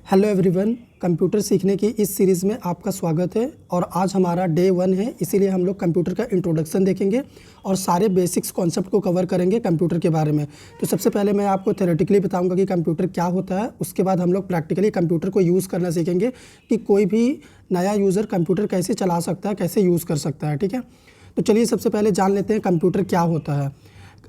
Hello everyone, computer सीखने की इस सीरीज़ में आपका स्वागत है। और आज हमारा डे 1 है, इसीलिए हम लोग कंप्यूटर का इंट्रोडक्शन देखेंगे और सारे बेसिक्स कॉन्सेप्ट को कवर करेंगे कंप्यूटर के बारे में। तो सबसे पहले मैं आपको थ्योरेटिकली बताऊंगा कि कंप्यूटर क्या होता है। उसके बाद हम लोग प्रैक्टिकली कंप्यूटर को यूज़ करना सीखेंगे कि कोई भी नया यूज़र कंप्यूटर कैसे चला सकता है, कैसे यूज़ कर सकता है। ठीक है, तो चलिए सबसे पहले जान लेते हैं कंप्यूटर क्या होता है।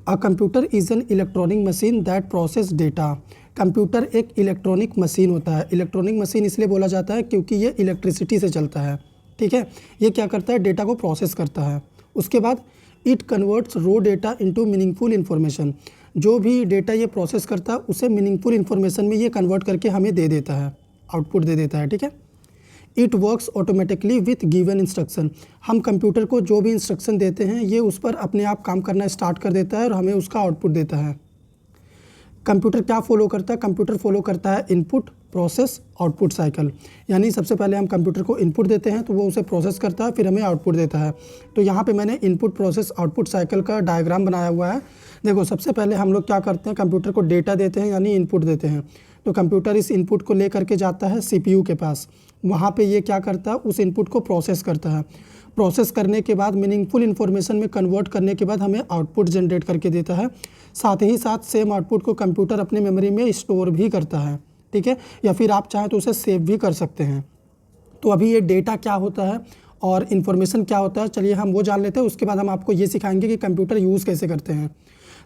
A computer is an electronic machine that process data. Computer एक इलेक्ट्रॉनिक मशीन होता है। इलेक्ट्रॉनिक मशीन इसलिए बोला जाता है क्योंकि ये इलेक्ट्रिसिटी से चलता है। ठीक है, ये क्या करता है, डेटा को प्रोसेस करता है। उसके बाद it converts raw data into meaningful information. जो भी डेटा ये प्रोसेस करता है उसे मीनिंगफुल इन्फॉर्मेशन में ये कन्वर्ट करके हमें दे देता है, आउटपुट दे देता है। ठीक है, it works automatically with given instruction. हम कंप्यूटर को जो भी इंस्ट्रक्शन देते हैं ये उस पर अपने आप काम करना स्टार्ट कर देता है और हमें उसका आउटपुट देता है। कंप्यूटर क्या फॉलो करता है, कंप्यूटर फॉलो करता है इनपुट प्रोसेस आउटपुट साइकिल। यानी सबसे पहले हम कंप्यूटर को इनपुट देते हैं तो वो उसे प्रोसेस करता है, फिर हमें आउटपुट देता है। तो यहाँ पे मैंने इनपुट प्रोसेस आउटपुट साइकिल का डायग्राम बनाया हुआ है। देखो, सबसे पहले हम लोग क्या करते हैं, कंप्यूटर को डेटा देते हैं यानी इनपुट देते हैं। तो कंप्यूटर इस इनपुट को ले करके जाता है सीपीयू के पास। वहाँ पे ये क्या करता है, उस इनपुट को प्रोसेस करता है। प्रोसेस करने के बाद मीनिंगफुल इन्फॉर्मेशन में कन्वर्ट करने के बाद हमें आउटपुट जनरेट करके देता है। साथ ही साथ सेम आउटपुट को कंप्यूटर अपनी मेमोरी में स्टोर भी करता है। ठीक है, या फिर आप चाहें तो उसे सेव भी कर सकते हैं। तो अभी ये डेटा क्या होता है और इन्फॉर्मेशन क्या होता है, चलिए हम वो जान लेते हैं। उसके बाद हम आपको ये सिखाएंगे कि कंप्यूटर यूज़ कैसे करते हैं।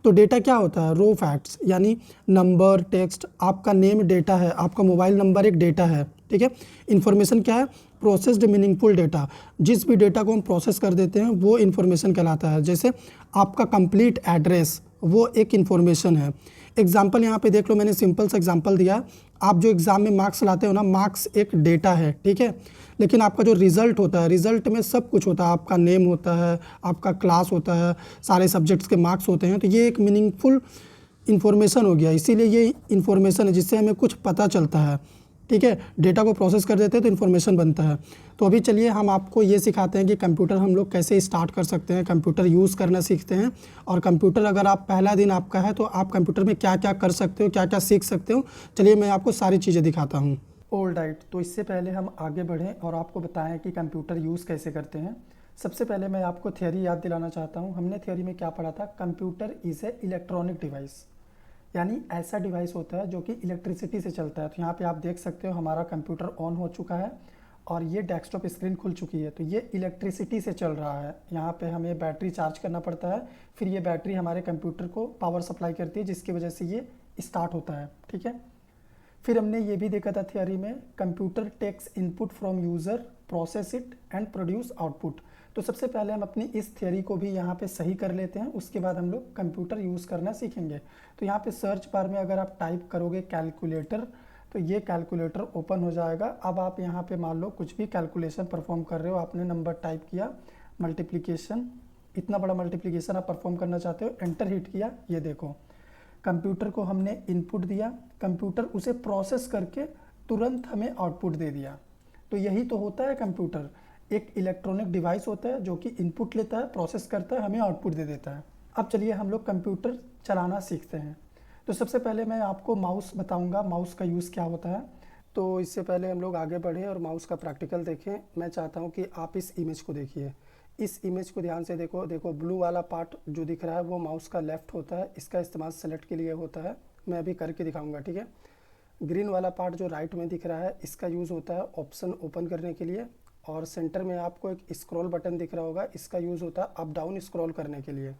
तो डेटा क्या होता है, रो फैक्ट्स यानी नंबर, टेक्स्ट। आपका नेम डेटा है, आपका मोबाइल नंबर एक डेटा है। ठीक है, इन्फॉर्मेशन क्या है, प्रोसेस्ड मीनिंगफुल डेटा। जिस भी डेटा को हम प्रोसेस कर देते हैं वो इन्फॉर्मेशन कहलाता है। जैसे आपका कंप्लीट एड्रेस, वो एक इन्फॉर्मेशन है। एग्जाम्पल यहाँ पे देख लो, मैंने सिंपल सा एग्जाम्पल दिया। आप जो एग्ज़ाम में मार्क्स लाते हो ना, मार्क्स एक डेटा है। ठीक है, लेकिन आपका जो रिज़ल्ट होता है, रिज़ल्ट में सब कुछ होता है। आपका नेम होता है, आपका क्लास होता है, सारे सब्जेक्ट्स के मार्क्स होते हैं। तो ये एक मीनिंगफुल इन्फॉर्मेशन हो गया, इसीलिए ये इन्फॉर्मेशन है जिससे हमें कुछ पता चलता है। ठीक है, डेटा को प्रोसेस कर देते हैं तो इन्फॉर्मेशन बनता है। तो अभी चलिए हम आपको ये सिखाते हैं कि कंप्यूटर हम लोग कैसे स्टार्ट कर सकते हैं, कंप्यूटर यूज़ करना सीखते हैं। और कंप्यूटर अगर आप पहला दिन आपका है तो आप कंप्यूटर में क्या क्या कर सकते हो, क्या क्या सीख सकते हो, चलिए मैं आपको सारी चीज़ें दिखाता हूँ। ऑल राइट, तो इससे पहले हम आगे बढ़ें और आपको बताएं कि कंप्यूटर यूज़ कैसे करते हैं। सबसे पहले मैं आपको थियोरी याद दिलाना चाहता हूँ। हमने थियोरी में क्या पढ़ा था, computer is a electronic device, यानी ऐसा डिवाइस होता है जो कि इलेक्ट्रिसिटी से चलता है। तो यहाँ पे आप देख सकते हो हमारा कंप्यूटर ऑन हो चुका है और ये डेस्कटॉप स्क्रीन खुल चुकी है। तो ये इलेक्ट्रिसिटी से चल रहा है। यहाँ पे हमें बैटरी चार्ज करना पड़ता है, फिर ये बैटरी हमारे कंप्यूटर को पावर सप्लाई करती है जिसकी वजह से ये स्टार्ट होता है। ठीक है, फिर हमने ये भी देखा था थियोरी में, computer takes input from user, process it and produce output. तो सबसे पहले हम अपनी इस थियोरी को भी यहाँ पे सही कर लेते हैं, उसके बाद हम लोग कंप्यूटर यूज़ करना सीखेंगे। तो यहाँ पे सर्च बार में अगर आप टाइप करोगे कैलकुलेटर तो ये कैलकुलेटर ओपन हो जाएगा। अब आप यहाँ पे मान लो कुछ भी कैलकुलेशन परफॉर्म कर रहे हो, आपने नंबर टाइप किया, मल्टीप्लिकेशन, इतना बड़ा मल्टीप्लिकेशन आप परफॉर्म करना चाहते हो, एंटर हिट किया। ये देखो कंप्यूटर को हमने इनपुट दिया, कंप्यूटर उसे प्रोसेस करके तुरंत हमें आउटपुट दे दिया। तो यही तो होता है कंप्यूटर, एक इलेक्ट्रॉनिक डिवाइस होता है जो कि इनपुट लेता है, प्रोसेस करता है, हमें आउटपुट दे देता है। अब चलिए हम लोग कंप्यूटर चलाना सीखते हैं। तो सबसे पहले मैं आपको माउस बताऊंगा, माउस का यूज़ क्या होता है। तो इससे पहले हम लोग आगे बढ़ें और माउस का प्रैक्टिकल देखें। मैं चाहता हूं कि आप इस इमेज को देखिए, इस इमेज को ध्यान से देखो। देखो ब्लू वाला पार्ट जो दिख रहा है वो माउस का लेफ़्ट होता है, इसका इस्तेमाल सेलेक्ट के लिए होता है। मैं अभी करके दिखाऊंगा। ठीक है, ग्रीन वाला पार्ट जो राइट में दिख रहा है इसका यूज़ होता है ऑप्शन ओपन करने के लिए। और सेंटर में आपको एक स्क्रॉल बटन दिख रहा होगा, इसका यूज़ होता है अप डाउन स्क्रॉल करने के लिए।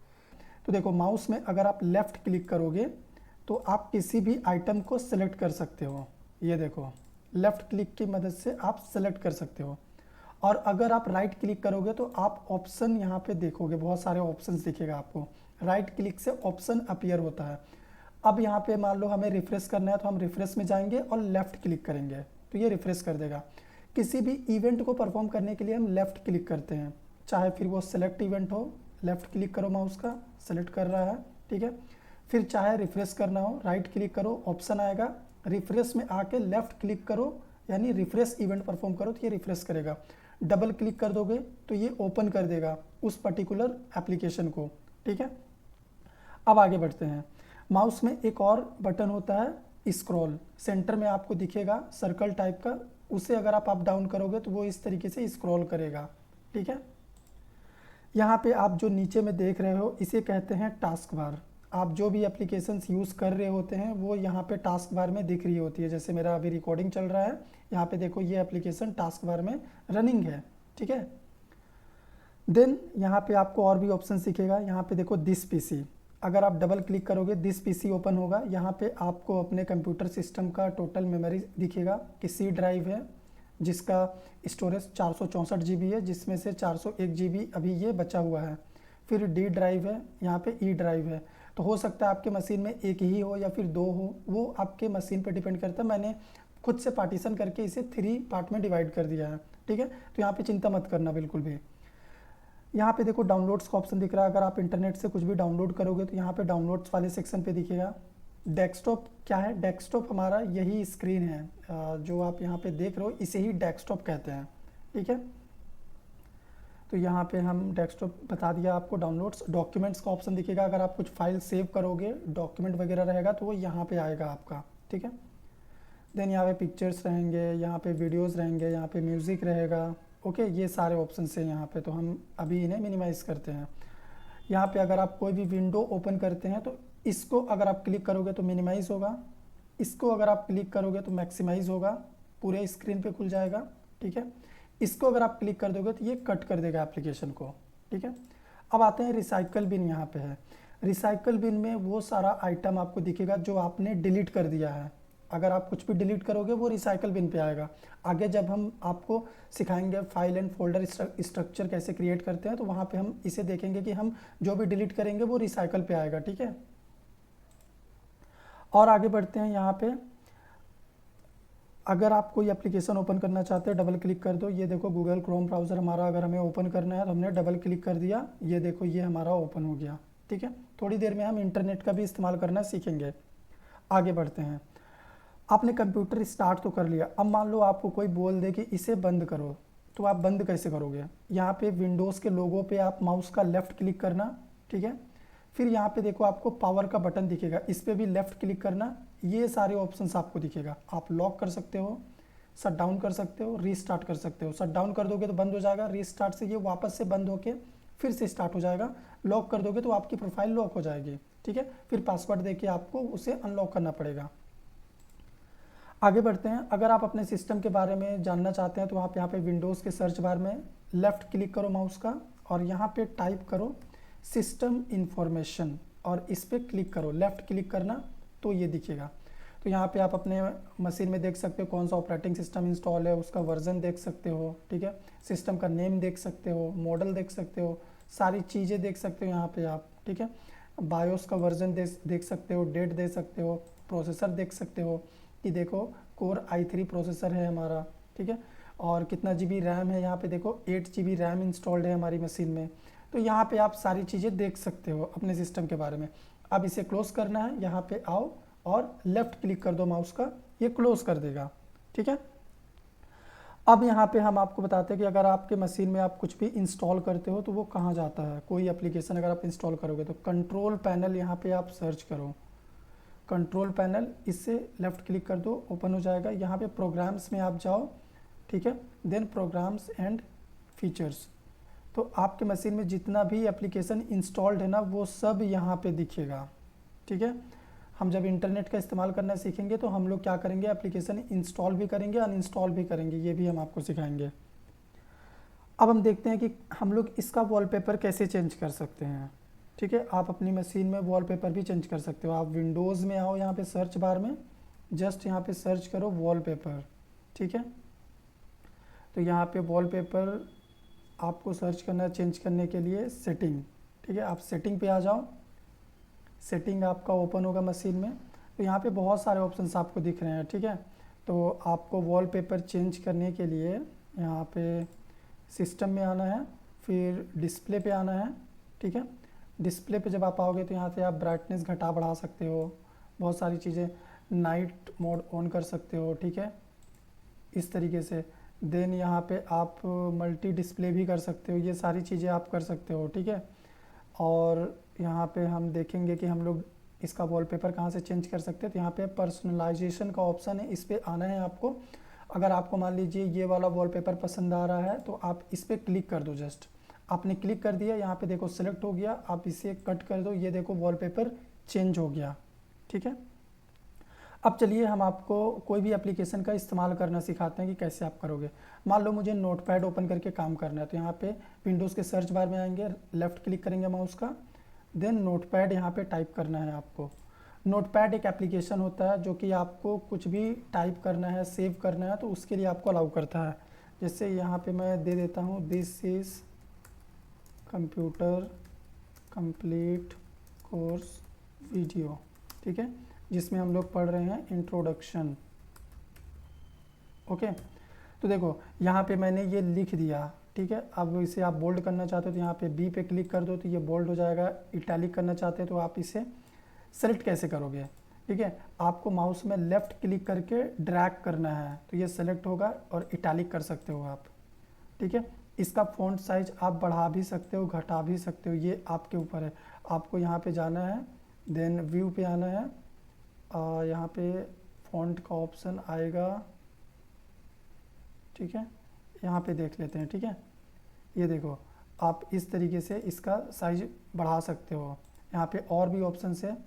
तो देखो माउस में अगर आप लेफ़्ट क्लिक करोगे तो आप किसी भी आइटम को सिलेक्ट कर सकते हो। ये देखो लेफ़्ट क्लिक की मदद से आप सेलेक्ट कर सकते हो। और अगर आप राइट क्लिक करोगे तो आप ऑप्शन यहाँ पे देखोगे, बहुत सारे ऑप्शंस दिखेगा आपको। राइट क्लिक से ऑप्शन अपीयर होता है। अब यहाँ पे मान लो हमें रिफ्रेश करना है तो हम रिफ्रेश में जाएंगे और लेफ़्ट क्लिक करेंगे तो ये रिफ्रेश कर देगा। किसी भी इवेंट को परफॉर्म करने के लिए हम लेफ़्ट क्लिक करते हैं, चाहे फिर वो सेलेक्ट इवेंट हो, लेफ़्ट क्लिक करो, माउस का सेलेक्ट कर रहा है। ठीक है, फिर चाहे रिफ्रेश करना हो, राइट क्लिक करो, ऑप्शन आएगा, रिफ्रेश में आके लेफ़्ट क्लिक करो यानी रिफ्रेश इवेंट परफॉर्म करो तो ये रिफ्रेश करेगा। डबल क्लिक कर दोगे तो ये ओपन कर देगा उस पर्टिकुलर एप्लीकेशन को। ठीक है, अब आगे बढ़ते हैं। माउस में एक और बटन होता है स्क्रॉल सेंटर में आपको दिखेगा सर्कल टाइप का, उसे अगर आप अप डाउन करोगे तो वो इस तरीके से स्क्रॉल करेगा। ठीक है, यहाँ पे आप जो नीचे में देख रहे हो इसे कहते हैं टास्क बार। आप जो भी एप्लीकेशंस यूज़ कर रहे होते हैं वो यहाँ पे टास्क बार में दिख रही होती है। जैसे मेरा अभी रिकॉर्डिंग चल रहा है, यहाँ पे देखो ये एप्लीकेशन टास्क बार में रनिंग है। ठीक है, देन यहाँ पे आपको और भी ऑप्शन दिखेगा। यहाँ पे देखो दिस पीसी, अगर आप डबल क्लिक करोगे दिस पीसी ओपन होगा। यहाँ पे आपको अपने कंप्यूटर सिस्टम का टोटल मेमोरी दिखेगा कि सी ड्राइव है जिसका स्टोरेज 464 GB है, जिसमें से 401 GB अभी ये बचा हुआ है। फिर डी ड्राइव है, यहाँ पे ई ड्राइव है। तो हो सकता है आपके मशीन में एक ही हो या फिर दो हो, वो आपके मशीन पर डिपेंड करता है। मैंने खुद से पार्टीशन करके इसे 3 पार्ट में डिवाइड कर दिया है। ठीक है, तो यहाँ पे चिंता मत करना बिल्कुल भी। यहाँ पे देखो डाउनलोड्स का ऑप्शन दिख रहा है। अगर आप इंटरनेट से कुछ भी डाउनलोड करोगे तो यहाँ पे डाउनलोड्स वाले सेक्शन पे दिखेगा। डेस्कटॉप क्या है? डेस्कटॉप हमारा यही स्क्रीन है जो आप यहाँ पे देख रहे हो, इसे ही डेस्कटॉप कहते हैं। ठीक है, तो यहाँ पे हम डेस्कटॉप बता दिया आपको। डाउनलोड्स, डॉक्यूमेंट्स का ऑप्शन दिखेगा। अगर आप कुछ फाइल सेव करोगे, डॉक्यूमेंट वगैरह रहेगा तो वो यहाँ पे आएगा आपका। ठीक है, देन यहाँ पे पिक्चर्स रहेंगे, यहाँ पे वीडियोज़ रहेंगे, यहाँ पे म्यूज़िक रहेगा। ओके, ये सारे ऑप्शन हैं यहाँ पे, तो हम अभी इन्हें मिनिमाइज़ करते हैं। यहाँ पे अगर आप कोई भी विंडो ओपन करते हैं तो इसको अगर आप क्लिक करोगे तो मिनिमाइज़ होगा, इसको अगर आप क्लिक करोगे तो मैक्सिमाइज़ होगा, पूरे स्क्रीन पे खुल जाएगा। ठीक है, इसको अगर आप क्लिक कर दोगे तो ये कट कर देगा एप्लीकेशन को। ठीक है, अब आते हैं रिसाइकल बिन। यहाँ पे है रिसाइकल बिन में वो सारा आइटम आपको दिखेगा जो आपने डिलीट कर दिया है। अगर आप कुछ भी डिलीट करोगे वो रिसाइकल बिन पे आएगा। आगे जब हम आपको सिखाएंगे फाइल एंड फोल्डर स्ट्रक्चर कैसे क्रिएट करते हैं तो वहाँ पे हम इसे देखेंगे कि हम जो भी डिलीट करेंगे वो रिसाइकल पे आएगा। ठीक है, और आगे बढ़ते हैं। यहाँ पे अगर आप कोई एप्लीकेशन ओपन करना चाहते हैं डबल क्लिक कर दो। ये देखो गूगल क्रोम ब्राउज़र हमारा अगर हमें ओपन करना है तो हमने डबल क्लिक कर दिया, ये देखो ये हमारा ओपन हो गया। ठीक है, थोड़ी देर में हम इंटरनेट का भी इस्तेमाल करना सीखेंगे। आगे बढ़ते हैं। आपने कंप्यूटर स्टार्ट तो कर लिया, अब मान लो आपको कोई बोल दे कि इसे बंद करो, तो आप बंद कैसे करोगे? यहाँ पे विंडोज़ के लोगो पे आप माउस का लेफ़्ट क्लिक करना। ठीक है, फिर यहाँ पे देखो आपको पावर का बटन दिखेगा, इस पर भी लेफ़्ट क्लिक करना। ये सारे ऑप्शंस आपको दिखेगा। आप लॉक कर सकते हो, शट डाउन कर सकते हो, रीस्टार्ट कर सकते हो। शट डाउन कर दोगे तो बंद हो जाएगा, रीस्टार्ट से ये वापस से बंद होके फिर से स्टार्ट हो जाएगा। लॉक कर दोगे तो आपकी प्रोफाइल लॉक हो जाएगी। ठीक है, फिर पासवर्ड देके आपको उसे अनलॉक करना पड़ेगा। आगे बढ़ते हैं। अगर आप अपने सिस्टम के बारे में जानना चाहते हैं तो आप यहाँ पे विंडोज़ के सर्च बार में लेफ़्ट क्लिक करो माउस का और यहाँ पे टाइप करो सिस्टम इन्फॉर्मेशन और इस पर क्लिक करो। लेफ़्ट क्लिक करना तो ये दिखेगा। तो यहाँ पे आप अपने मशीन में देख सकते हो कौन सा ऑपरेटिंग सिस्टम इंस्टॉल है, उसका वर्जन देख सकते हो। ठीक है, सिस्टम का नेम देख सकते हो, मॉडल देख सकते हो, सारी चीज़ें देख सकते हो यहाँ पे आप। ठीक है, बायोस का वर्जन देख सकते हो, डेट दे सकते हो, प्रोसेसर देख सकते हो कि देखो कोर i3 प्रोसेसर है हमारा। ठीक है, और कितना GB रैम है, यहाँ पे देखो 8 GB रैम इंस्टॉल्ड है हमारी मशीन में। तो यहाँ पे आप सारी चीज़ें देख सकते हो अपने सिस्टम के बारे में। अब इसे क्लोज़ करना है, यहाँ पे आओ और लेफ़्ट क्लिक कर दो माउस का, ये क्लोज़ कर देगा। ठीक है, अब यहाँ पे हम आपको बताते हैं कि अगर आपके मशीन में आप कुछ भी इंस्टॉल करते हो तो वो कहाँ जाता है। कोई एप्लीकेशन अगर आप इंस्टॉल करोगे तो कंट्रोल पैनल यहाँ पे आप सर्च करो, कंट्रोल पैनल, इससे लेफ़्ट क्लिक कर दो, ओपन हो जाएगा। यहाँ पे प्रोग्राम्स में आप जाओ। ठीक है, देन प्रोग्राम्स एंड फीचर्स। तो आपके मशीन में जितना भी एप्लीकेशन इंस्टॉल्ड है ना वो सब यहाँ पे दिखेगा। ठीक है, हम जब इंटरनेट का इस्तेमाल करना सीखेंगे तो हम लोग क्या करेंगे, एप्लीकेशन इंस्टॉल भी करेंगे, अनइंस्टॉल भी करेंगे, ये भी हम आपको सिखाएंगे। अब हम देखते हैं कि हम लोग इसका वॉलपेपर कैसे चेंज कर सकते हैं। ठीक है, आप अपनी मशीन में वॉलपेपर भी चेंज कर सकते हो। आप विंडोज़ में आओ, यहाँ पे सर्च बार में जस्ट यहाँ पे सर्च करो वॉलपेपर। ठीक है, तो यहाँ पे वॉलपेपर आपको सर्च करना, चेंज करने के लिए सेटिंग। ठीक है, आप सेटिंग पे आ जाओ, सेटिंग आपका ओपन होगा मशीन में। तो यहाँ पे बहुत सारे ऑप्शंस आपको दिख रहे हैं। ठीक है, तो आपको वॉलपेपर चेंज करने के लिए यहाँ पे सिस्टम में आना है, फिर डिस्प्ले पे आना है। ठीक है, डिस्प्ले पे जब आप आओगे तो यहाँ से आप ब्राइटनेस घटा बढ़ा सकते हो, बहुत सारी चीज़ें, नाइट मोड ऑन कर सकते हो। ठीक है, इस तरीके से। देन यहाँ पे आप मल्टी डिस्प्ले भी कर सकते हो, ये सारी चीज़ें आप कर सकते हो। ठीक है, और यहाँ पे हम देखेंगे कि हम लोग इसका वॉलपेपर कहाँ से चेंज कर सकते हैं, तो यहाँ पे पर्सनलाइजेशन का ऑप्शन है, इस पर आना है आपको। अगर आपको मान लीजिए ये वाला वॉलपेपर पसंद आ रहा है तो आप इस पर क्लिक कर दो। जस्ट आपने क्लिक कर दिया, यहाँ पे देखो सेलेक्ट हो गया, आप इसे कट कर दो, ये देखो वॉलपेपर चेंज हो गया। ठीक है, अब चलिए हम आपको कोई भी एप्लीकेशन का इस्तेमाल करना सिखाते हैं कि कैसे आप करोगे। मान लो मुझे नोटपैड ओपन करके काम करना है, तो यहाँ पे विंडोज़ के सर्च बार में आएंगे, लेफ़्ट क्लिक करेंगे माउस का, देन नोटपैड यहाँ पे टाइप करना है आपको। नोटपैड एक एप्लीकेशन होता है जो कि आपको कुछ भी टाइप करना है, सेव करना है, तो उसके लिए आपको अलाउ करता है। जैसे यहाँ पे मैं दे देता हूँ this is computer complete course video, ठीक है, जिसमें हम लोग पढ़ रहे हैं इंट्रोडक्शन। ओके, तो देखो यहाँ पे मैंने ये लिख दिया। ठीक है, अब इसे आप बोल्ड करना चाहते हो तो यहाँ पे बी पे क्लिक कर दो तो ये बोल्ड हो जाएगा। इटैलिक करना चाहते हो तो आप इसे सेलेक्ट कैसे करोगे, ठीक है, आपको माउस में लेफ़्ट क्लिक करके ड्रैग करना है तो ये सेलेक्ट होगा और इटैलिक कर सकते हो आप। ठीक है, इसका फ़ॉन्ट साइज आप बढ़ा भी सकते हो, घटा भी सकते हो, ये आपके ऊपर है। आपको यहाँ पे जाना है, देन व्यू पे आना है, यहाँ पे फ़ॉन्ट का ऑप्शन आएगा। ठीक है, यहाँ पे देख लेते हैं। ठीक है, ये देखो आप इस तरीके से इसका साइज बढ़ा सकते हो। यहाँ पे और भी ऑप्शन है,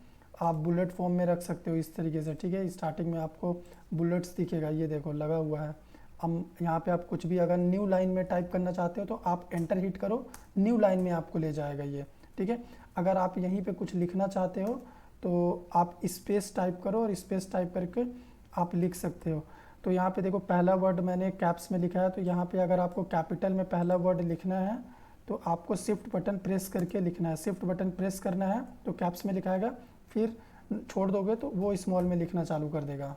आप बुलेट फॉर्म में रख सकते हो इस तरीके से। ठीक है, स्टार्टिंग में आपको बुलेट्स दिखेगा, ये देखो लगा हुआ है। हम यहाँ पे आप कुछ भी अगर न्यू लाइन में टाइप करना चाहते हो तो आप एंटर हिट करो, न्यू लाइन में आपको ले जाएगा ये। ठीक है, अगर आप यहीं पे कुछ लिखना चाहते हो तो आप स्पेस टाइप करो और स्पेस टाइप करके आप लिख सकते हो। तो यहाँ पे देखो पहला वर्ड मैंने कैप्स में लिखा है, तो यहाँ पे अगर आपको कैपिटल में पहला वर्ड लिखना है तो आपको शिफ्ट बटन प्रेस करके लिखना है। शिफ्ट बटन प्रेस करना है तो कैप्स में लिखाएगा, फिर छोड़ दोगे तो वो स्मॉल में लिखना चालू कर देगा।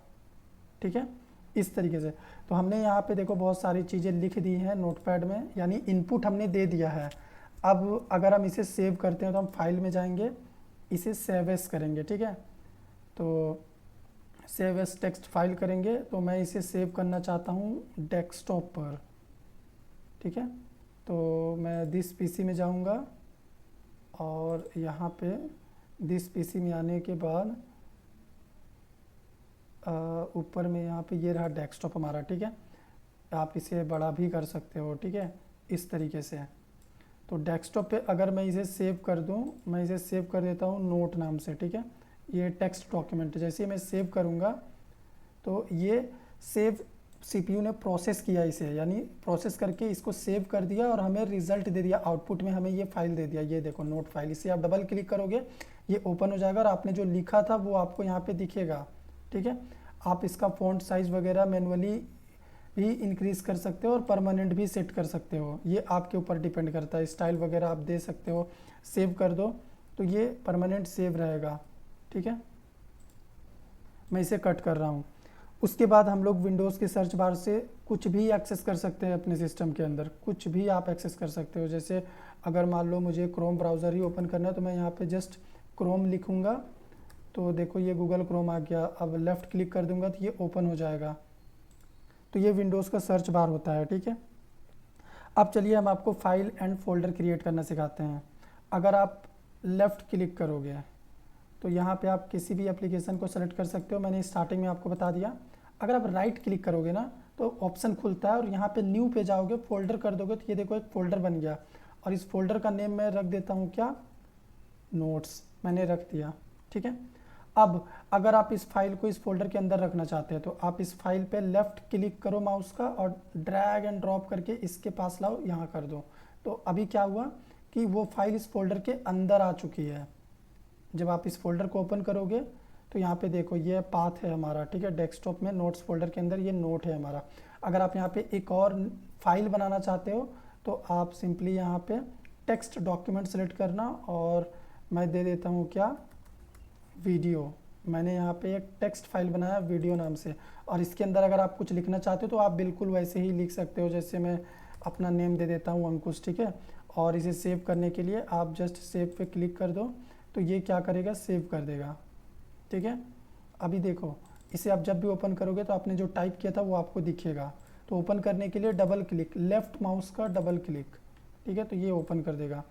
ठीक है, इस तरीके से। तो हमने यहाँ पे देखो बहुत सारी चीज़ें लिख दी हैं नोटपैड में, यानी इनपुट हमने दे दिया है। अब अगर हम इसे सेव करते हैं तो हम फाइल में जाएंगे, इसे सेव एस करेंगे। ठीक है, तो सेव एस टेक्स्ट फाइल करेंगे, तो मैं इसे सेव करना चाहता हूँ डेस्कटॉप पर। ठीक है, तो मैं दिस पीसी में जाऊँगा और यहाँ पे दिस पीसी में आने के बाद ऊपर में यहाँ पे ये रहा डेस्कटॉप हमारा। ठीक है, आप इसे बड़ा भी कर सकते हो। ठीक है, इस तरीके से। तो डेस्कटॉप पे अगर मैं इसे सेव कर दूँ, मैं इसे सेव कर देता हूँ नोट नाम से। ठीक है, ये टेक्स्ट डॉक्यूमेंट जैसे मैं सेव करूँगा तो ये सेव सीपीयू ने प्रोसेस किया इसे, यानी प्रोसेस करके इसको सेव कर दिया और हमें रिजल्ट दे दिया, आउटपुट में हमें ये फाइल दे दिया। ये देखो नोट फाइल, इसे आप डबल क्लिक करोगे ये ओपन हो जाएगा और आपने जो लिखा था वो आपको यहाँ पे दिखेगा। ठीक है, आप इसका फ़ॉन्ट साइज़ वगैरह मैनुअली भी इंक्रीज़ कर सकते हो और परमानेंट भी सेट कर सकते हो, ये आपके ऊपर डिपेंड करता है। स्टाइल वगैरह आप दे सकते हो, सेव कर दो तो ये परमानेंट सेव रहेगा। ठीक है, मैं इसे कट कर रहा हूँ। उसके बाद हम लोग विंडोज़ के सर्च बार से कुछ भी एक्सेस कर सकते हैं अपने सिस्टम के अंदर, कुछ भी आप एक्सेस कर सकते हो। जैसे अगर मान लो मुझे क्रोम ब्राउज़र ही ओपन करना है तो मैं यहाँ पे जस्ट क्रोम लिखूँगा तो देखो ये गूगल क्रोम आ गया। अब लेफ़्ट क्लिक कर दूँगा तो ये ओपन हो जाएगा। तो ये विंडोज़ का सर्च बार होता है। ठीक है, अब चलिए हम आपको फाइल एंड फोल्डर क्रिएट करना सिखाते हैं। अगर आप लेफ़्ट क्लिक करोगे तो यहाँ पे आप किसी भी एप्लीकेशन को सेलेक्ट कर सकते हो, मैंने स्टार्टिंग में आपको बता दिया। अगर आप राइट क्लिक करोगे ना तो ऑप्शन खुलता है और यहाँ पे न्यू पे जाओगे, फोल्डर कर दोगे तो ये देखो एक फ़ोल्डर बन गया और इस फोल्डर का नेम मैं रख देता हूँ क्या, नोट्स, मैंने रख दिया। ठीक है, अब अगर आप इस फाइल को इस फोल्डर के अंदर रखना चाहते हैं तो आप इस फाइल पे लेफ़्ट क्लिक करो माउस का और ड्रैग एंड ड्रॉप करके इसके पास लाओ, यहाँ कर दो। तो अभी क्या हुआ कि वो फाइल इस फोल्डर के अंदर आ चुकी है। जब आप इस फोल्डर को ओपन करोगे तो यहाँ पे देखो ये पाथ है हमारा। ठीक है, डेस्कटॉप में नोट्स फोल्डर के अंदर ये नोट है हमारा। अगर आप यहाँ पे एक और फाइल बनाना चाहते हो तो आप सिंपली यहाँ पे टेक्स्ट डॉक्यूमेंट सेलेक्ट करना और मैं दे देता हूँ क्या, वीडियो। मैंने यहाँ पे एक टेक्स्ट फाइल बनाया वीडियो नाम से, और इसके अंदर अगर आप कुछ लिखना चाहते हो तो आप बिल्कुल वैसे ही लिख सकते हो। जैसे मैं अपना नेम दे देता हूँ अंकुश। ठीक है, और इसे सेव करने के लिए आप जस्ट सेव पे क्लिक कर दो तो ये क्या करेगा, सेव कर देगा। ठीक है, अभी देखो इसे आप जब भी ओपन करोगे तो आपने जो टाइप किया था वो आपको दिखेगा। तो ओपन करने के लिए डबल क्लिक, लेफ़्ट माउस का डबल क्लिक। ठीक है, तो ये ओपन कर देगा।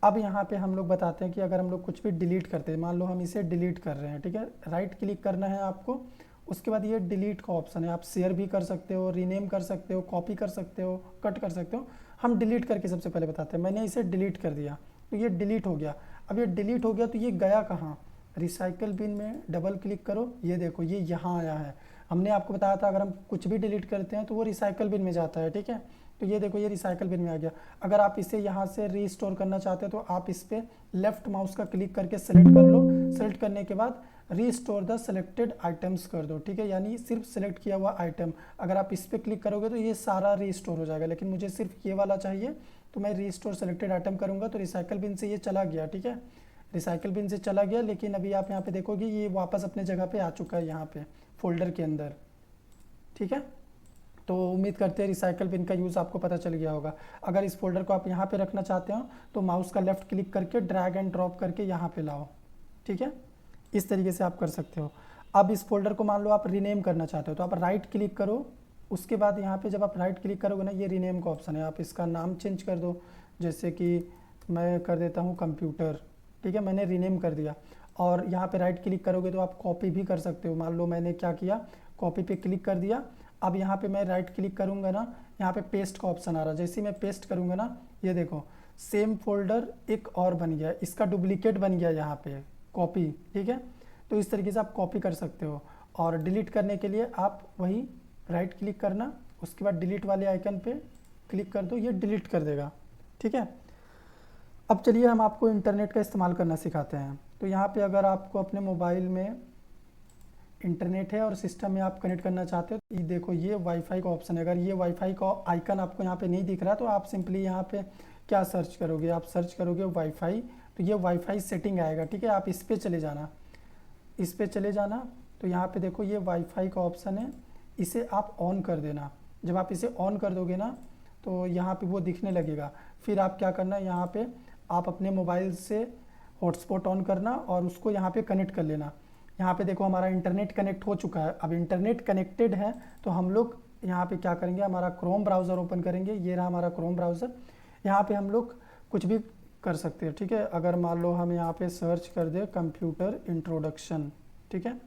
अब यहाँ पे हम लोग बताते हैं कि अगर हम लोग कुछ भी डिलीट करते हैं, मान लो हम इसे डिलीट कर रहे हैं, ठीक है, राइट क्लिक करना है आपको, उसके बाद ये डिलीट का ऑप्शन है, आप शेयर भी कर सकते हो, रीनेम कर सकते हो, कॉपी कर सकते हो, कट कर सकते हो। हम डिलीट करके सबसे पहले बताते हैं। मैंने इसे डिलीट कर दिया तो ये डिलीट हो गया। अब ये डिलीट हो गया तो ये गया कहाँ, रिसाइकल बिन में डबल क्लिक करो, ये देखो ये यहाँ आया है। हमने आपको बताया था अगर हम कुछ भी डिलीट करते हैं तो वो रिसाइकल बिन में जाता है, ठीक है। तो ये देखो ये रिसाइकल बिन में आ गया। अगर आप इसे यहाँ से रीस्टोर करना चाहते हैं तो आप इस पर लेफ्ट माउस का क्लिक करके सेलेक्ट कर लो। सेलेक्ट करने के बाद रीस्टोर द सेलेक्टेड आइटम्स कर दो, ठीक है, यानी सिर्फ सेलेक्ट किया हुआ आइटम। अगर आप इस पर क्लिक करोगे तो ये सारा रीस्टोर हो जाएगा, लेकिन मुझे सिर्फ ये वाला चाहिए तो मैं रीस्टोर सेलेक्टेड आइटम करूँगा तो रिसाइकल बिन से ये चला गया, ठीक है, रिसाइकल बिन से चला गया। लेकिन अभी आप यहाँ पे देखोगे ये वापस अपने जगह पे आ चुका है, यहाँ पे फोल्डर के अंदर, ठीक है। तो उम्मीद करते हैं रिसाइकल बिन का यूज़ आपको पता चल गया होगा। अगर इस फोल्डर को आप यहाँ पे रखना चाहते हो तो माउस का लेफ्ट क्लिक करके ड्रैग एंड ड्रॉप करके यहाँ पे लाओ, ठीक है, इस तरीके से आप कर सकते हो। अब इस फोल्डर को मान लो आप रीनेम करना चाहते हो तो आप राइट क्लिक करो, उसके बाद यहाँ पे जब आप राइट क्लिक करोगे ना ये रीनेम का ऑप्शन है, आप इसका नाम चेंज कर दो, जैसे कि मैं कर देता हूँ कंप्यूटर, ठीक है, मैंने रीनेम कर दिया। और यहाँ पे राइट क्लिक करोगे तो आप कॉपी भी कर सकते हो। मान लो मैंने क्या किया, कॉपी पे क्लिक कर दिया। अब यहाँ पे मैं राइट क्लिक करूँगा ना, यहाँ पे पेस्ट का ऑप्शन आ रहा है, जैसे ही मैं पेस्ट करूँगा ना ये देखो सेम फोल्डर एक और बन गया, इसका डुप्लीकेट बन गया यहाँ पे कॉपी, ठीक है। तो इस तरीके से आप कॉपी कर सकते हो। और डिलीट करने के लिए आप वही राइट क्लिक करना, उसके बाद डिलीट वाले आइकन पे क्लिक कर दो, ये डिलीट कर देगा, ठीक है। अब चलिए हम आपको इंटरनेट का इस्तेमाल करना सिखाते हैं। तो यहाँ पे अगर आपको अपने मोबाइल में इंटरनेट है और सिस्टम में आप कनेक्ट करना चाहते हो तो ये देखो ये वाईफाई का ऑप्शन है। अगर ये वाईफाई का आइकन आपको यहाँ पे नहीं दिख रहा तो आप सिंपली यहाँ पे क्या सर्च करोगे, आप सर्च करोगे वाईफाई, तो ये वाईफाई सेटिंग आएगा, ठीक है। आप इस पर चले जाना, इस पर चले जाना तो यहाँ पे देखो ये वाईफाई का ऑप्शन है, इसे आप ऑन कर देना। जब आप इसे ऑन कर दोगे ना तो यहाँ पे वो दिखने लगेगा। फिर आप क्या करना, यहाँ पे आप अपने मोबाइल से हॉटस्पॉट ऑन करना और उसको यहाँ पे कनेक्ट कर लेना। यहाँ पे देखो हमारा इंटरनेट कनेक्ट हो चुका है। अब इंटरनेट कनेक्टेड है तो हम लोग यहाँ पे क्या करेंगे, हमारा क्रोम ब्राउज़र ओपन करेंगे, ये रहा हमारा क्रोम ब्राउज़र। यहाँ पे हम लोग कुछ भी कर सकते हैं, ठीक है। अगर मान लो हम यहाँ पे सर्च कर दे कंप्यूटर इंट्रोडक्शन, ठीक है,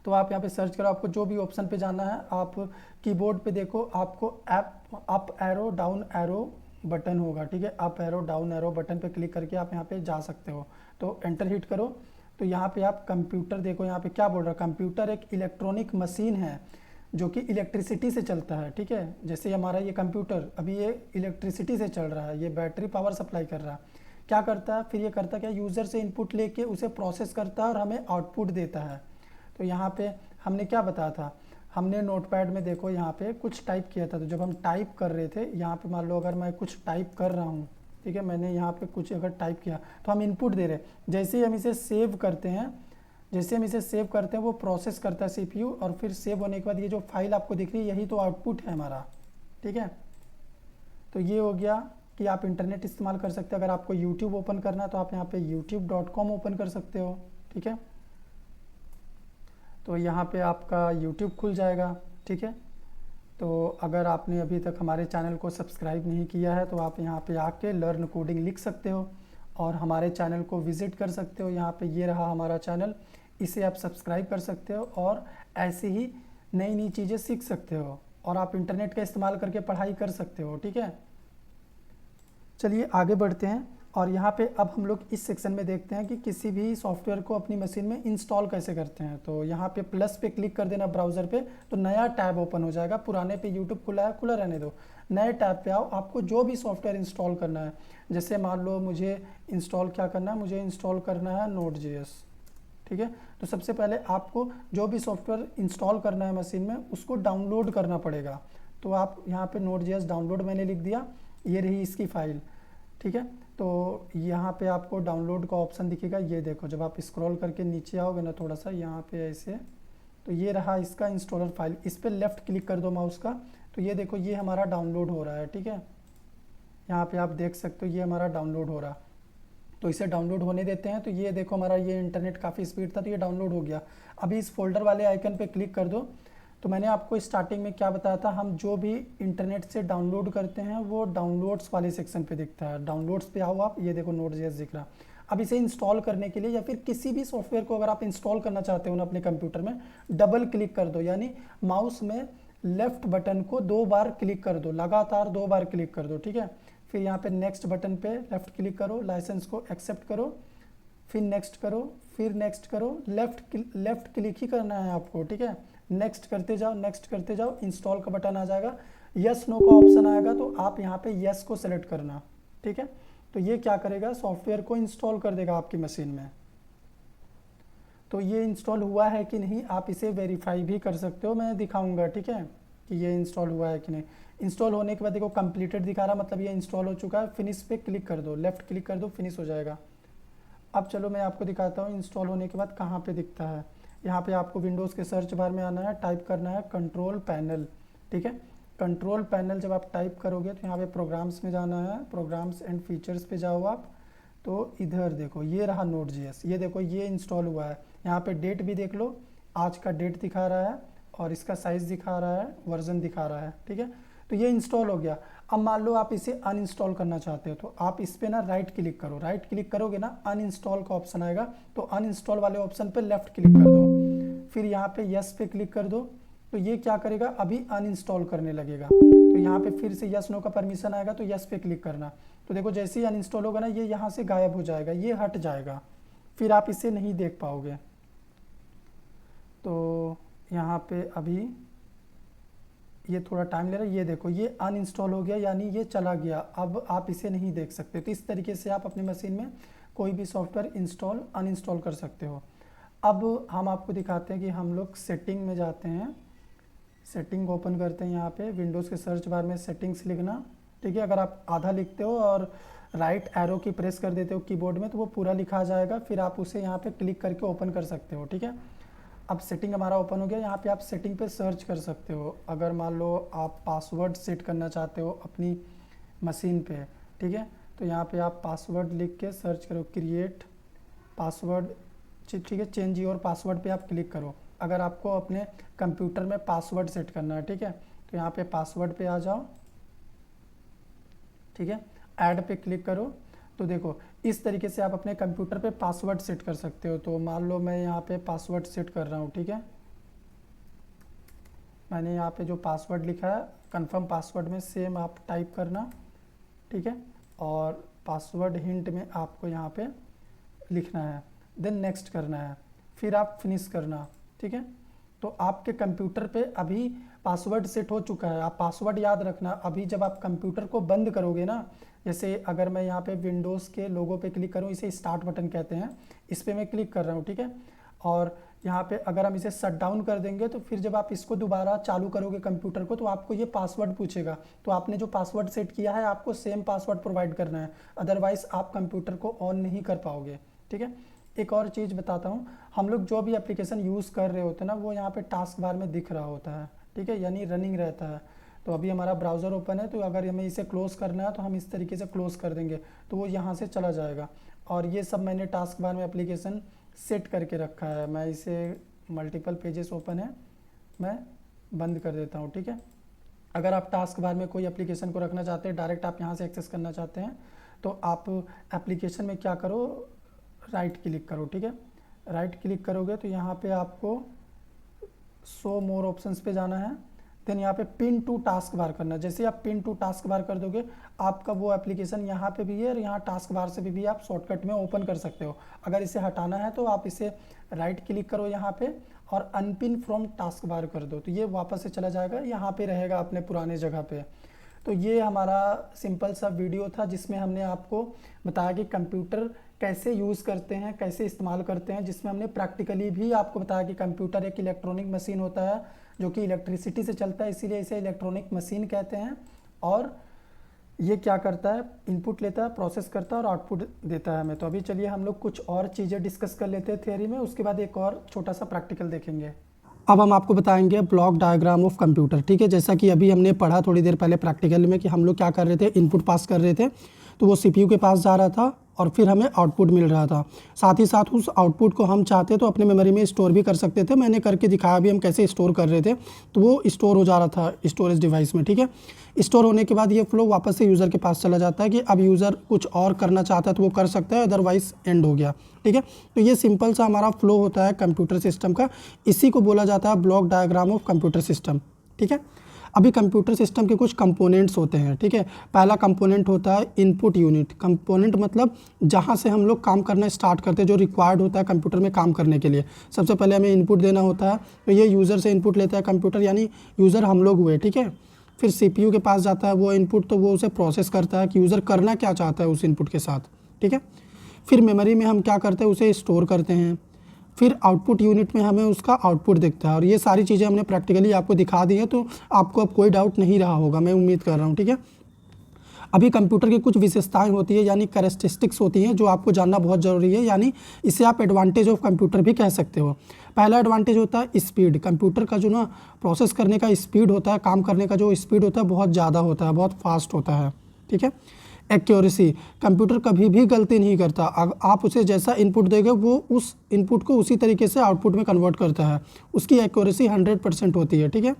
तो आप यहाँ पे सर्च करो, आपको जो भी ऑप्शन पे जाना है आप कीबोर्ड पे देखो, आपको up arrow down arrow button होगा, ठीक है, up arrow down arrow button पे क्लिक करके आप यहाँ पे जा सकते हो। तो एंटर हिट करो तो यहाँ पे आप कंप्यूटर देखो, यहाँ पे क्या बोल रहा है, कंप्यूटर एक इलेक्ट्रॉनिक मशीन है जो कि इलेक्ट्रिसिटी से चलता है, ठीक है। जैसे हमारा ये कंप्यूटर अभी ये इलेक्ट्रिसिटी से चल रहा है, ये बैटरी पावर सप्लाई कर रहा है। क्या करता है फिर, ये करता क्या, यूज़र से इनपुट लेके उसे प्रोसेस करता है और हमें आउटपुट देता है। तो यहाँ पे हमने क्या बताया था, हमने नोटपैड में देखो यहाँ पे कुछ टाइप किया था। तो जब हम टाइप कर रहे थे यहाँ पे मान लो अगर मैं कुछ टाइप कर रहा हूँ, ठीक है, मैंने यहाँ पे कुछ अगर टाइप किया तो हम इनपुट दे रहे हैं। जैसे ही हम इसे सेव करते हैं, जैसे हम इसे सेव करते हैं वो प्रोसेस करता है सीपीयू, और फिर सेव होने के बाद ये जो फाइल आपको दिख रही है यही तो आउटपुट है हमारा, ठीक है। तो ये हो गया कि आप इंटरनेट इस्तेमाल कर सकते हैं। अगर आपको यूट्यूब ओपन करना है तो आप यहाँ पे youtube.com ओपन कर सकते हो, ठीक है। तो यहाँ पे आपका यूट्यूब खुल जाएगा, ठीक है। तो अगर आपने अभी तक हमारे चैनल को सब्सक्राइब नहीं किया है तो आप यहाँ पे आके लर्न कोडिंग लिख सकते हो और हमारे चैनल को विज़िट कर सकते हो। यहाँ पे ये रहा हमारा चैनल, इसे आप सब्सक्राइब कर सकते हो और ऐसे ही नई नई चीज़ें सीख सकते हो और आप इंटरनेट का इस्तेमाल करके पढ़ाई कर सकते हो, ठीक है। चलिए आगे बढ़ते हैं और यहाँ पे अब हम लोग इस सेक्शन में देखते हैं कि किसी भी सॉफ्टवेयर को अपनी मशीन में इंस्टॉल कैसे करते हैं। तो यहाँ पे प्लस पे क्लिक कर देना ब्राउज़र पे, तो नया टैब ओपन हो जाएगा। पुराने पे यूट्यूब खुला है, खुला रहने दो, नए टैब पे आओ। आपको जो भी सॉफ्टवेयर इंस्टॉल करना है, जैसे मान लो मुझे इंस्टॉल क्या करना है, मुझे इंस्टॉल करना है Node.js, ठीक है। तो सबसे पहले आपको जो भी सॉफ्टवेयर इंस्टॉल करना है मशीन में उसको डाउनलोड करना पड़ेगा। तो आप यहाँ पे Node.js डाउनलोड मैंने लिख दिया, ये रही इसकी फ़ाइल, ठीक है। तो यहाँ पे आपको डाउनलोड का ऑप्शन दिखेगा, ये देखो जब आप स्क्रॉल करके नीचे आओगे ना थोड़ा सा यहाँ पे ऐसे, तो ये रहा इसका इंस्टॉलर फाइल, इस पर लेफ़्ट क्लिक कर दो माउस का, तो ये देखो ये हमारा डाउनलोड हो रहा है, ठीक है। यहाँ पे आप देख सकते हो ये हमारा डाउनलोड हो रहा, तो इसे डाउनलोड होने देते हैं। तो ये देखो हमारा ये इंटरनेट काफ़ी स्पीड था तो ये डाउनलोड हो गया। अभी इस फोल्डर वाले आइकन पे क्लिक कर दो, तो मैंने आपको स्टार्टिंग में क्या बताया था, हम जो भी इंटरनेट से डाउनलोड करते हैं वो डाउनलोड्स वाले सेक्शन पे दिखता है। डाउनलोड्स पे आओ आप, ये देखो Node.js दिख रहा। अब इसे इंस्टॉल करने के लिए या फिर किसी भी सॉफ्टवेयर को अगर आप इंस्टॉल करना चाहते हो ना अपने कंप्यूटर में, डबल क्लिक कर दो, यानी माउस में लेफ्ट बटन को 2 बार क्लिक कर दो, लगातार 2 बार क्लिक कर दो, ठीक है। फिर यहाँ पे नेक्स्ट बटन पे लेफ्ट क्लिक करो, लाइसेंस को एक्सेप्ट करो, फिर नेक्स्ट करो, फिर नेक्स्ट करो, लेफ्ट क्लिक ही करना है आपको, ठीक है। नेक्स्ट करते जाओ, नेक्स्ट करते जाओ, इंस्टॉल का बटन आ जाएगा, यस नो का ऑप्शन आएगा, तो आप यहाँ पे यस को सेलेक्ट करना, ठीक है। तो ये क्या करेगा, सॉफ्टवेयर को इंस्टॉल कर देगा आपकी मशीन में। तो ये इंस्टॉल हुआ है कि नहीं आप इसे वेरीफाई भी कर सकते हो, मैं दिखाऊंगा, ठीक है, कि ये इंस्टॉल हुआ है कि नहीं। इंस्टॉल होने के बाद देखो कंप्लीटेड दिखा रहा, मतलब ये इंस्टॉल हो चुका है। फिनिश पे क्लिक कर दो, लेफ्ट क्लिक कर दो, फिनिश हो जाएगा। अब चलो मैं आपको दिखाता हूँ इंस्टॉल होने के बाद कहाँ पे दिखता है। यहाँ पे आपको विंडोज़ के सर्च बार में आना है, टाइप करना है कंट्रोल पैनल, ठीक है। कंट्रोल पैनल जब आप टाइप करोगे तो यहाँ पे प्रोग्राम्स में जाना है, प्रोग्राम्स एंड फीचर्स पे जाओ आप। तो इधर देखो ये रहा Node.js, ये देखो ये इंस्टॉल हुआ है। यहाँ पे डेट भी देख लो, आज का डेट दिखा रहा है और इसका साइज़ दिखा रहा है, वर्जन दिखा रहा है, ठीक है। तो ये इंस्टॉल हो गया। अब मान लो आप इसे अनइंस्टॉल करना चाहते हो, तो आप इस पे ना राइट क्लिक करो, राइट क्लिक करोगे ना अनइंस्टॉल का ऑप्शन आएगा, तो अनइंस्टॉल वाले ऑप्शन पे लेफ्ट क्लिक कर दो, फिर यहाँ पे यस पे क्लिक कर दो। तो ये क्या करेगा, अभी अनइंस्टॉल करने लगेगा। तो यहाँ पे फिर से यस नो का परमिशन आएगा, तो यस पे क्लिक करना। तो देखो जैसे ही अनइंस्टॉल होगा ना, ये यहाँ से गायब हो जाएगा, ये हट जाएगा, फिर आप इसे नहीं देख पाओगे। तो यहाँ पे अभी ये थोड़ा टाइम ले रहा है, ये देखो ये अनइंस्टॉल हो गया, यानी ये चला गया, अब आप इसे नहीं देख सकते। तो इस तरीके से आप अपनी मशीन में कोई भी सॉफ्टवेयर इंस्टॉल अनइंस्टॉल कर सकते हो। अब हम आपको दिखाते हैं कि हम लोग सेटिंग में जाते हैं, सेटिंग ओपन करते हैं। यहाँ पे विंडोज़ के सर्च बार में सेटिंग्स लिखना, ठीक है। अगर आप आधा लिखते हो और राइट एरो की प्रेस कर देते हो कीबोर्ड में, तो वो पूरा लिखा जाएगा, फिर आप उसे यहाँ पे क्लिक करके ओपन कर सकते हो, ठीक है। अब सेटिंग हमारा ओपन हो गया। यहाँ पे आप सेटिंग पे सर्च कर सकते हो। अगर मान लो आप पासवर्ड सेट करना चाहते हो अपनी मशीन पे, ठीक है, तो यहाँ पे आप पासवर्ड लिख के सर्च करो, क्रिएट पासवर्ड, ठीक है, चेंज योर पासवर्ड पे आप क्लिक करो। अगर आपको अपने कंप्यूटर में पासवर्ड सेट करना है, ठीक है, तो यहाँ पे पासवर्ड पे आ जाओ, ठीक है, ऐड पे क्लिक करो। तो देखो इस तरीके से आप अपने कंप्यूटर पे पासवर्ड सेट कर सकते हो। तो मान लो मैं यहाँ पे पासवर्ड सेट कर रहा हूँ, ठीक है, मैंने यहाँ पे जो पासवर्ड लिखा है कंफर्म पासवर्ड में सेम आप टाइप करना, ठीक है, और पासवर्ड हिंट में आपको यहाँ पे लिखना है, देन नेक्स्ट करना है, फिर आप फिनिश करना, ठीक है। तो आपके कंप्यूटर पे अभी पासवर्ड सेट हो चुका है। आप पासवर्ड याद रखना, अभी जब आप कंप्यूटर को बंद करोगे ना, जैसे अगर मैं यहाँ पे विंडोज़ के लोगो पे क्लिक करूँ, इसे स्टार्ट बटन कहते हैं, इस पे मैं क्लिक कर रहा हूँ, ठीक है। और यहाँ पे अगर हम इसे शट डाउन कर देंगे, तो फिर जब आप इसको दोबारा चालू करोगे कंप्यूटर को, तो आपको ये पासवर्ड पूछेगा। तो आपने जो पासवर्ड सेट किया है आपको सेम पासवर्ड प्रोवाइड करना है, अदरवाइज़ आप कंप्यूटर को ऑन नहीं कर पाओगे, ठीक है। एक और चीज़ बताता हूँ, हम लोग जो भी एप्लीकेशन यूज़ कर रहे होते हैं ना, वो यहाँ पे टास्क बार में दिख रहा होता है, ठीक है, यानी रनिंग रहता है। तो अभी हमारा ब्राउज़र ओपन है, तो अगर हमें इसे क्लोज़ करना है तो हम इस तरीके से क्लोज़ कर देंगे, तो वो यहाँ से चला जाएगा। और ये सब मैंने टास्क बार में एप्लीकेशन सेट करके रखा है। मैं इसे मल्टीपल पेजेस ओपन है, मैं बंद कर देता हूँ, ठीक है। अगर आप टास्क बार में कोई एप्लीकेशन को रखना चाहते हैं, डायरेक्ट आप यहाँ से एक्सेस करना चाहते हैं, तो आप एप्लीकेशन में क्या करो, राइट क्लिक करो, ठीक है। राइट क्लिक करोगे तो यहाँ पे आपको शो मोर ऑप्शंस पे जाना है, देन यहाँ पे पिन टू टास्क बार करना। जैसे आप पिन टू टास्क बार कर दोगे, आपका वो एप्लीकेशन यहाँ पे भी है और यहाँ टास्क बार से भी आप शॉर्टकट में ओपन कर सकते हो। अगर इसे हटाना है तो आप इसे राइट क्लिक करो यहाँ पे और अनपिन फ्रॉम टास्क बार कर दो, तो ये वापस से चला जाएगा, यहाँ पे रहेगा अपने पुराने जगह पे। तो ये हमारा सिंपल सा वीडियो था जिसमें हमने आपको बताया कि कंप्यूटर कैसे यूज़ करते हैं, कैसे इस्तेमाल करते हैं, जिसमें हमने प्रैक्टिकली भी आपको बताया कि कंप्यूटर एक इलेक्ट्रॉनिक मशीन होता है जो कि इलेक्ट्रिसिटी से चलता है, इसीलिए इसे इलेक्ट्रॉनिक मशीन कहते हैं। और ये क्या करता है, इनपुट लेता है, प्रोसेस करता है और आउटपुट देता है हमें। तो अभी चलिए हम लोग कुछ और चीज़ें डिस्कस कर लेते हैं थियरी में, उसके बाद एक और छोटा सा प्रैक्टिकल देखेंगे। अब हम आपको बताएंगे ब्लॉक डायग्राम ऑफ कंप्यूटर, ठीक है। जैसा कि अभी हमने पढ़ा थोड़ी देर पहले प्रैक्टिकल में कि हम लोग क्या कर रहे थे, इनपुट पास कर रहे थे। तो वो सीपीयू के पास जा रहा था और फिर हमें आउटपुट मिल रहा था। साथ ही साथ उस आउटपुट को हम चाहते तो अपने मेमोरी में स्टोर भी कर सकते थे। मैंने करके दिखाया भी हम कैसे स्टोर कर रहे थे। तो वो स्टोर हो जा रहा था स्टोरेज डिवाइस में, ठीक है। स्टोर होने के बाद ये फ्लो वापस से यूज़र के पास चला जाता है कि अब यूज़र कुछ और करना चाहता है तो वो कर सकता है, अदरवाइज़ एंड हो गया, ठीक है। तो ये सिंपल सा हमारा फ्लो होता है कंप्यूटर सिस्टम का। इसी को बोला जाता है block diagram of computer system, ठीक है। अभी कंप्यूटर सिस्टम के कुछ कंपोनेंट्स होते हैं, ठीक है। पहला कंपोनेंट होता है इनपुट यूनिट। कंपोनेंट मतलब जहाँ से हम लोग काम करना स्टार्ट करते हैं, जो रिक्वायर्ड होता है कंप्यूटर में काम करने के लिए। सबसे पहले हमें इनपुट देना होता है, तो ये यूज़र से इनपुट लेता है कंप्यूटर, यानी यूज़र हम लोग हुए, ठीक है। फिर सीपीयू के पास जाता है वो इनपुट, तो वो उसे प्रोसेस करता है कि यूज़र करना क्या चाहता है उस इनपुट के साथ, ठीक है। फिर मेमोरी में हम क्या करते हैं, उसे स्टोर करते हैं। फिर आउटपुट यूनिट में हमें उसका आउटपुट दिखता है। और ये सारी चीज़ें हमने प्रैक्टिकली आपको दिखा दी हैं, तो आपको अब कोई डाउट नहीं रहा होगा, मैं उम्मीद कर रहा हूँ, ठीक है। अभी कंप्यूटर की कुछ विशेषताएं होती है, यानी कैरेक्टरिस्टिक्स होती हैं, जो आपको जानना बहुत ज़रूरी है, यानी इसे आप एडवांटेज ऑफ कंप्यूटर भी कह सकते हो। पहला एडवांटेज होता है स्पीड। कंप्यूटर का जो ना प्रोसेस करने का स्पीड होता है, काम करने का जो स्पीड होता है, बहुत ज़्यादा होता है, बहुत फास्ट होता है, ठीक है। एक्यूरेसी, कंप्यूटर कभी भी गलती नहीं करता। आप उसे जैसा इनपुट देंगे वो उस इनपुट को उसी तरीके से आउटपुट में कन्वर्ट करता है। उसकी एक्यूरेसी 100% होती है, ठीक है।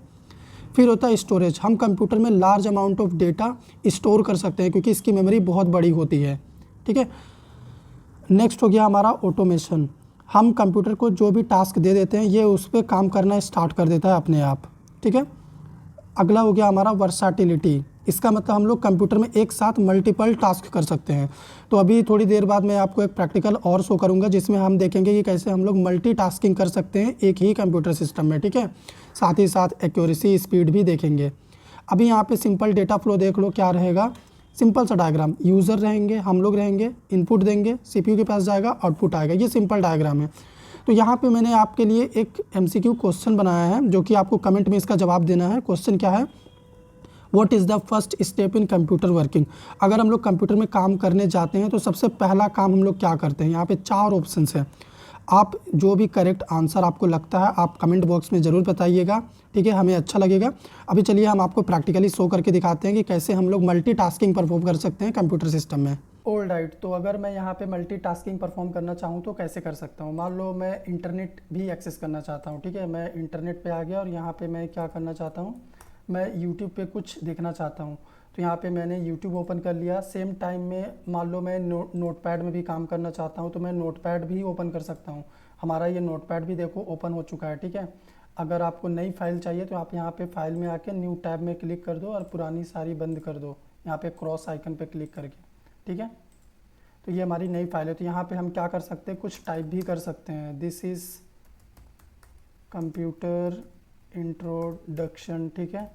फिर होता है स्टोरेज। हम कंप्यूटर में large amount of data store कर सकते हैं क्योंकि इसकी मेमोरी बहुत बड़ी होती है, ठीक है। नेक्स्ट हो गया हमारा ऑटोमेशन। हम कंप्यूटर को जो भी टास्क दे देते हैं ये उस पर काम करना स्टार्ट कर देता है अपने आप, ठीक है। अगला हो गया हमारा वर्साटिलिटी। इसका मतलब हम लोग कंप्यूटर में एक साथ मल्टीपल टास्क कर सकते हैं। तो अभी थोड़ी देर बाद मैं आपको एक प्रैक्टिकल और शो करूंगा जिसमें हम देखेंगे कि कैसे हम लोग मल्टीटास्किंग कर सकते हैं एक ही कंप्यूटर सिस्टम में, ठीक है। साथ ही साथ एक्यूरेसी, स्पीड भी देखेंगे। अभी यहाँ पे सिंपल डेटा फ्लो देख लो क्या रहेगा। सिंपल सा डायग्राम, यूज़र रहेंगे, हम लोग रहेंगे, इनपुट देंगे, सीपीयू के पास जाएगा, आउटपुट आएगा। ये सिंपल डायग्राम है। तो यहाँ पे मैंने आपके लिए एक एमसीक्यू क्वेश्चन बनाया है जो कि आपको कमेंट में इसका जवाब देना है। क्वेश्चन क्या है, what is the first step in computer working. अगर हम लोग कंप्यूटर में काम करने जाते हैं तो सबसे पहला काम हम लोग क्या करते हैं। यहाँ पे 4 ऑप्शंस हैं। आप जो भी करेक्ट आंसर आपको लगता है आप कमेंट बॉक्स में ज़रूर बताइएगा, ठीक है, हमें अच्छा लगेगा। अभी चलिए हम आपको प्रैक्टिकली शो करके दिखाते हैं कि कैसे हम लोग मल्टीटास्किंग परफॉर्म कर सकते हैं कंप्यूटर सिस्टम में। ऑल राइट, तो अगर मैं यहाँ पे मल्टीटास्किंग परफॉर्म करना चाहूँ तो कैसे कर सकता हूँ। मान लो मैं इंटरनेट भी एक्सेस करना चाहता हूँ, ठीक है। मैं इंटरनेट पे आ गया और यहाँ पे मैं क्या करना चाहता हूँ, मैं यूट्यूब पे कुछ देखना चाहता हूँ। तो यहाँ पे मैंने यूट्यूब ओपन कर लिया। सेम टाइम में मान लो मैं नोटपैड में भी काम करना चाहता हूँ तो मैं नोटपैड भी ओपन कर सकता हूँ। हमारा ये नोटपैड भी देखो ओपन हो चुका है, ठीक है। अगर आपको नई फाइल चाहिए तो आप यहाँ पे फाइल में आके न्यू टैब में क्लिक कर दो और पुरानी सारी बंद कर दो, यहाँ पे क्रॉस आइकन पे क्लिक करके, ठीक है। तो ये हमारी नई फाइल है। तो यहाँ पे हम क्या कर सकते हैं, कुछ टाइप भी कर सकते हैं। दिस इज़ कंप्यूटर इंट्रोडक्शन, ठीक है।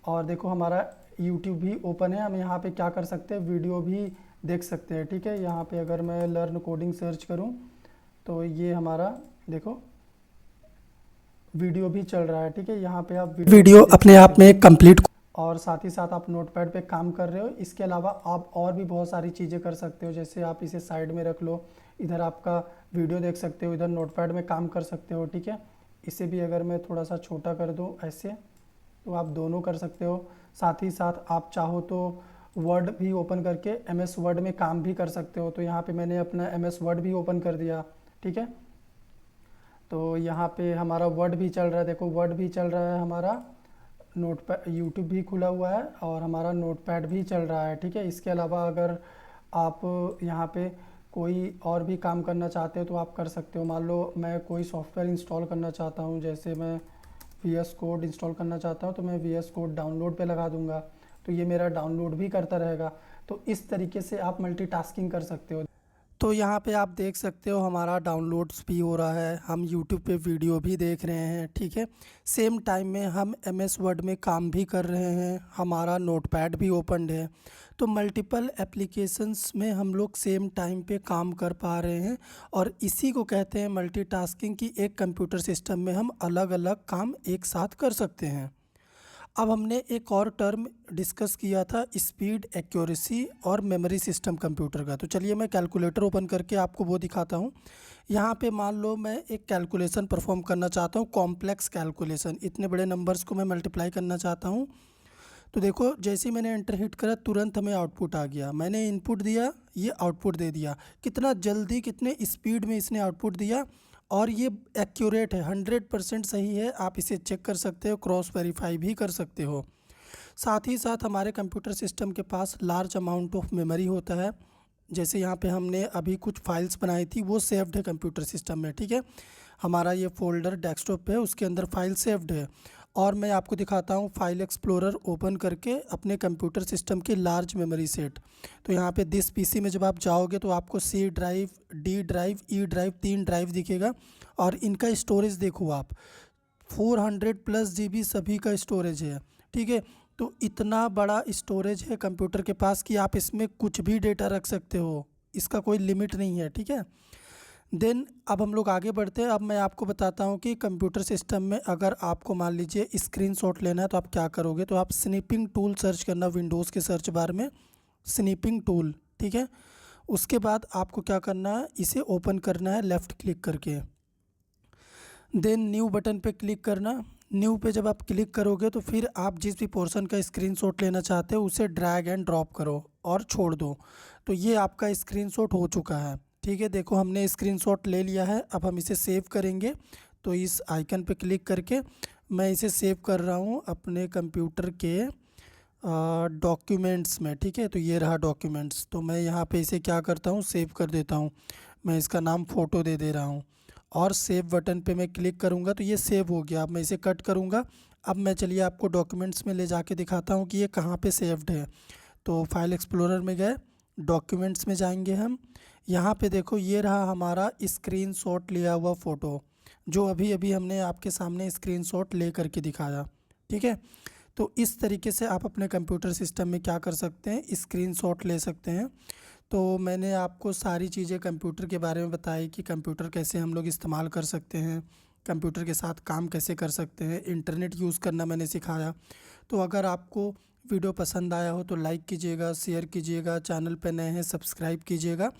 और देखो हमारा यूट्यूब भी ओपन है। हम यहाँ पे क्या कर सकते हैं, वीडियो भी देख सकते हैं, ठीक है। यहाँ पे अगर मैं लर्न कोडिंग सर्च करूँ तो ये हमारा देखो वीडियो भी चल रहा है, ठीक है। यहाँ पे आप वीडियो अपने आप में कंप्लीट, और साथ ही साथ आप नोटपैड पे काम कर रहे हो। इसके अलावा आप और भी बहुत सारी चीज़ें कर सकते हो, जैसे आप इसे साइड में रख लो, इधर आपका वीडियो देख सकते हो, इधर नोटपैड में काम कर सकते हो, ठीक है। इसे भी अगर मैं थोड़ा सा छोटा कर दूँ ऐसे, तो आप दोनों कर सकते हो। साथ ही साथ आप चाहो तो वर्ड भी ओपन करके एमएस वर्ड में काम भी कर सकते हो। तो यहाँ पे मैंने अपना एमएस वर्ड भी ओपन कर दिया, ठीक है। तो यहाँ पे हमारा वर्ड भी चल रहा है, देखो वर्ड भी चल रहा है, हमारा नोटपैड यूट्यूब भी खुला हुआ है और हमारा नोटपैड भी चल रहा है, ठीक है। इसके अलावा अगर आप यहाँ पे कोई और भी काम करना चाहते हो तो आप कर सकते हो। मान लो मैं कोई सॉफ्टवेयर इंस्टॉल करना चाहता हूँ, जैसे मैं VS कोड इंस्टॉल करना चाहता हूँ तो मैं VS कोड डाउनलोड पे लगा दूंगा, तो ये मेरा डाउनलोड भी करता रहेगा। तो इस तरीके से आप मल्टीटास्किंग कर सकते हो। तो यहाँ पे आप देख सकते हो हमारा डाउनलोड्स भी हो रहा है, हम YouTube पे वीडियो भी देख रहे हैं, ठीक है। सेम टाइम में हम MS वर्ड में काम भी कर रहे हैं, हमारा नोटपैड भी ओपन है। तो मल्टीपल एप्लीकेशंस में हम लोग सेम टाइम पे काम कर पा रहे हैं और इसी को कहते हैं मल्टीटास्किंग, कि एक कंप्यूटर सिस्टम में हम अलग अलग काम एक साथ कर सकते हैं। अब हमने एक और टर्म डिस्कस किया था, स्पीड, एक्यूरेसी और मेमोरी सिस्टम कंप्यूटर का। तो चलिए मैं कैलकुलेटर ओपन करके आपको वो दिखाता हूँ। यहाँ पे मान लो मैं एक कैलकुलेशन परफॉर्म करना चाहता हूँ, कॉम्प्लेक्स कैलकुलेशन, इतने बड़े नंबर्स को मैं मल्टीप्लाई करना चाहता हूँ। तो देखो जैसे ही मैंने एंटर हिट करा तुरंत हमें आउटपुट आ गया। मैंने इनपुट दिया, ये आउटपुट दे दिया। कितना जल्दी कितने स्पीड में इसने आउटपुट दिया, और ये एक्यूरेट है, 100% सही है। आप इसे चेक कर सकते हो, क्रॉस वेरीफाई भी कर सकते हो। साथ ही साथ हमारे कंप्यूटर सिस्टम के पास लार्ज अमाउंट ऑफ मेमोरी होता है। जैसे यहाँ पे हमने अभी कुछ फाइल्स बनाई थी, वो सेव्ड है कंप्यूटर सिस्टम में, ठीक है। हमारा ये फोल्डर डेस्कटॉप पे है, उसके अंदर फाइल सेव्ड है। और मैं आपको दिखाता हूँ फाइल एक्सप्लोरर ओपन करके अपने कंप्यूटर सिस्टम की लार्ज मेमोरी सेट। तो यहाँ पे दिस पीसी में जब आप जाओगे तो आपको C drive, D drive, E drive, 3 drive दिखेगा। और इनका स्टोरेज देखो आप, 400+ GB सभी का स्टोरेज है, ठीक है। तो इतना बड़ा स्टोरेज है कंप्यूटर के पास कि आप इसमें कुछ भी डेटा रख सकते हो, इसका कोई लिमिट नहीं है, ठीक है। देन अब हम लोग आगे बढ़ते हैं। अब मैं आपको बताता हूँ कि कंप्यूटर सिस्टम में अगर आपको मान लीजिए स्क्रीनशॉट लेना है तो आप क्या करोगे। तो आप स्निपिंग टूल सर्च करना विंडोज़ के सर्च बार में, स्निपिंग टूल, ठीक है। उसके बाद आपको क्या करना है, इसे ओपन करना है लेफ़्ट क्लिक करके। देन न्यू बटन पे क्लिक करना। न्यू पे जब आप क्लिक करोगे तो फिर आप जिस भी पोर्शन का स्क्रीनशॉट लेना चाहते हो उसे ड्रैग एंड ड्रॉप करो और छोड़ दो। तो ये आपका स्क्रीनशॉट हो चुका है, ठीक है। देखो हमने स्क्रीनशॉट ले लिया है। अब हम इसे सेव करेंगे। तो इस आइकन पे क्लिक करके मैं इसे सेव कर रहा हूँ अपने कंप्यूटर के डॉक्यूमेंट्स में, ठीक है। तो ये रहा डॉक्यूमेंट्स। तो मैं यहाँ पे इसे क्या करता हूँ, सेव कर देता हूँ। मैं इसका नाम फ़ोटो दे रहा हूँ और सेव बटन पे मैं क्लिक करूँगा तो ये सेव हो गया। अब मैं इसे कट करूँगा। अब मैं चलिए आपको डॉक्यूमेंट्स में ले जाके दिखाता हूँ कि ये कहाँ पे सेव्ड है। तो फाइल एक्सप्लोरर में गए, डॉक्यूमेंट्स में जाएंगे हम। यहाँ पे देखो ये रहा हमारा स्क्रीनशॉट लिया हुआ फ़ोटो, जो अभी अभी हमने आपके सामने स्क्रीनशॉट ले करके दिखाया, ठीक है। तो इस तरीके से आप अपने कंप्यूटर सिस्टम में क्या कर सकते हैं, स्क्रीनशॉट ले सकते हैं। तो मैंने आपको सारी चीज़ें कंप्यूटर के बारे में बताई कि कंप्यूटर कैसे हम लोग इस्तेमाल कर सकते हैं, कंप्यूटर के साथ काम कैसे कर सकते हैं, इंटरनेट यूज़ करना मैंने सिखाया। तो अगर आपको वीडियो पसंद आया हो तो लाइक कीजिएगा, शेयर कीजिएगा, चैनल पर नए हैं सब्सक्राइब कीजिएगा।